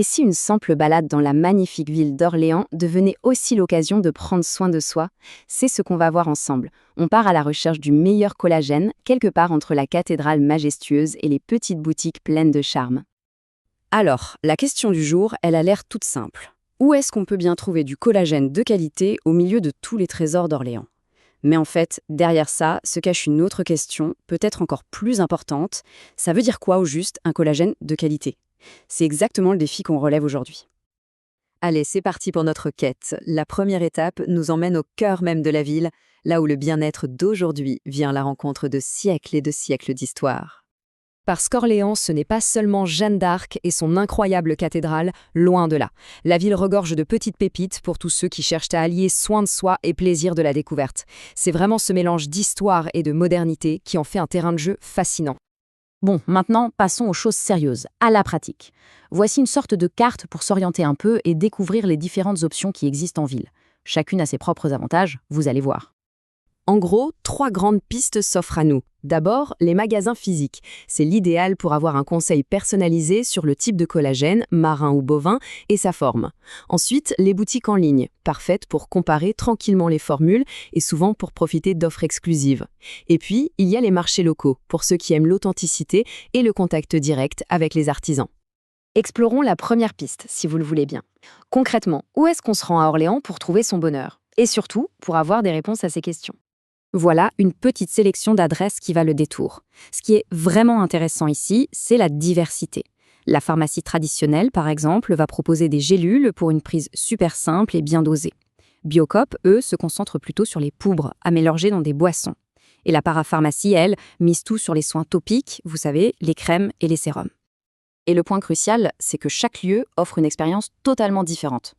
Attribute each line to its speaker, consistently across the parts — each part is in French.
Speaker 1: Et si une simple balade dans la magnifique ville d'Orléans devenait aussi l'occasion de prendre soin de soi? C'est ce qu'on va voir ensemble. On part à la recherche du meilleur collagène, quelque part entre la cathédrale majestueuse et les petites boutiques pleines de charme.
Speaker 2: Alors, la question du jour, elle a l'air toute simple. Où est-ce qu'on peut bien trouver du collagène de qualité au milieu de tous les trésors d'Orléans? Mais en fait, derrière ça se cache une autre question, peut-être encore plus importante. Ça veut dire quoi au juste un collagène de qualité? C'est exactement le défi qu'on relève aujourd'hui. Allez, c'est parti pour notre quête. La première étape nous emmène au cœur même de la ville, là où le bien-être d'aujourd'hui vient à la rencontre de siècles d'histoire. Parce qu'Orléans, ce n'est pas seulement Jeanne d'Arc et son incroyable cathédrale, loin de là. La ville regorge de petites pépites pour tous ceux qui cherchent à allier soin de soi et plaisir de la découverte. C'est vraiment ce mélange d'histoire et de modernité qui en fait un terrain de jeu fascinant.
Speaker 1: Bon, maintenant, passons aux choses sérieuses, à la pratique. Voici une sorte de carte pour s'orienter un peu et découvrir les différentes options qui existent en ville. Chacune a ses propres avantages, vous allez voir.
Speaker 2: En gros, 3 grandes pistes s'offrent à nous. D'abord, les magasins physiques. C'est l'idéal pour avoir un conseil personnalisé sur le type de collagène, marin ou bovin, et sa forme. Ensuite, les boutiques en ligne, parfaites pour comparer tranquillement les formules et souvent pour profiter d'offres exclusives. Et puis, il y a les marchés locaux, pour ceux qui aiment l'authenticité et le contact direct avec les artisans.
Speaker 1: Explorons la première piste, si vous le voulez bien. Concrètement, où est-ce qu'on se rend à Orléans pour trouver son bonheur? Et surtout, pour avoir des réponses à ces questions. Voilà une petite sélection d'adresses qui va le détour. Ce qui est vraiment intéressant ici, c'est la diversité. La pharmacie traditionnelle, par exemple, va proposer des gélules pour une prise super simple et bien dosée. Biocoop, eux, se concentrent plutôt sur les poudres à mélanger dans des boissons. Et la parapharmacie, elle, mise tout sur les soins topiques, vous savez, les crèmes et les sérums. Et le point crucial, c'est que chaque lieu offre une expérience totalement différente.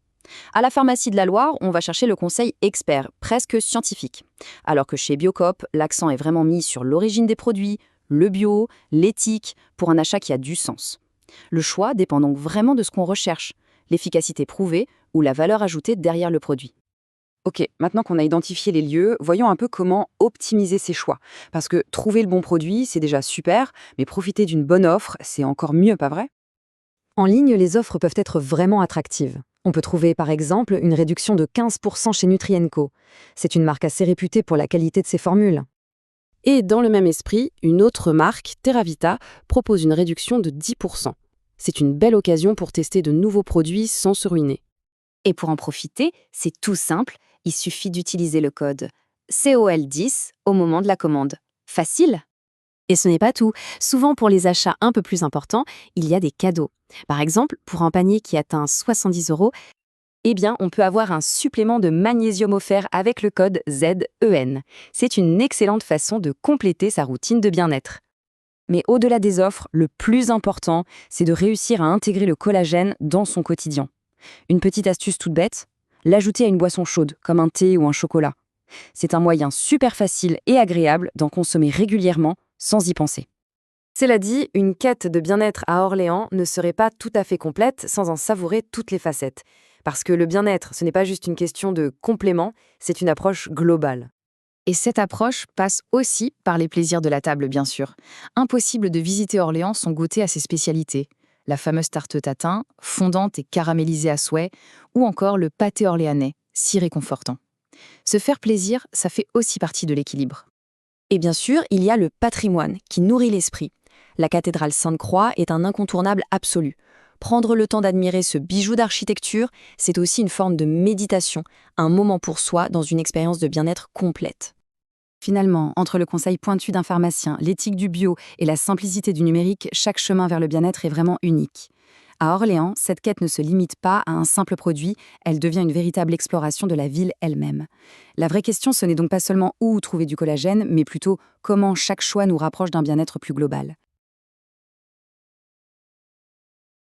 Speaker 1: À la pharmacie de la Loire, on va chercher le conseil expert, presque scientifique. Alors que chez Biocoop, l'accent est vraiment mis sur l'origine des produits, le bio, l'éthique, pour un achat qui a du sens. Le choix dépend donc vraiment de ce qu'on recherche, l'efficacité prouvée ou la valeur ajoutée derrière le produit.
Speaker 2: Ok, maintenant qu'on a identifié les lieux, voyons un peu comment optimiser ses choix. Parce que trouver le bon produit, c'est déjà super, mais profiter d'une bonne offre, c'est encore mieux, pas vrai? En ligne, les offres peuvent être vraiment attractives. On peut trouver par exemple une réduction de 15% chez Nutrienco. C'est une marque assez réputée pour la qualité de ses formules. Et dans le même esprit, une autre marque, TerraVita, propose une réduction de 10%. C'est une belle occasion pour tester de nouveaux produits sans se ruiner.
Speaker 1: Et pour en profiter, c'est tout simple, il suffit d'utiliser le code COL10 au moment de la commande. Facile? Et ce n'est pas tout. Souvent, pour les achats un peu plus importants, il y a des cadeaux. Par exemple, pour un panier qui atteint 70 €, eh bien, on peut avoir un supplément de magnésium offert avec le code ZEN. C'est une excellente façon de compléter sa routine de bien-être. Mais au-delà des offres, le plus important, c'est de réussir à intégrer le collagène dans son quotidien. Une petite astuce toute bête, l'ajouter à une boisson chaude, comme un thé ou un chocolat. C'est un moyen super facile et agréable d'en consommer régulièrement sans y penser. Cela dit, une quête de bien-être à Orléans ne serait pas tout à fait complète sans en savourer toutes les facettes. Parce que le bien-être, ce n'est pas juste une question de complément, c'est une approche globale. Et cette approche passe aussi par les plaisirs de la table, bien sûr. Impossible de visiter Orléans sans goûter à ses spécialités. La fameuse tarte tatin, fondante et caramélisée à souhait, ou encore le pâté orléanais, si réconfortant. Se faire plaisir, ça fait aussi partie de l'équilibre. Et bien sûr, il y a le patrimoine qui nourrit l'esprit. La cathédrale Sainte-Croix est un incontournable absolu. Prendre le temps d'admirer ce bijou d'architecture, c'est aussi une forme de méditation, un moment pour soi dans une expérience de bien-être complète. Finalement, entre le conseil pointu d'un pharmacien, l'éthique du bio et la simplicité du numérique, chaque chemin vers le bien-être est vraiment unique. À Orléans, cette quête ne se limite pas à un simple produit, elle devient une véritable exploration de la ville elle-même. La vraie question, ce n'est donc pas seulement où trouver du collagène, mais plutôt comment chaque choix nous rapproche d'un bien-être plus global.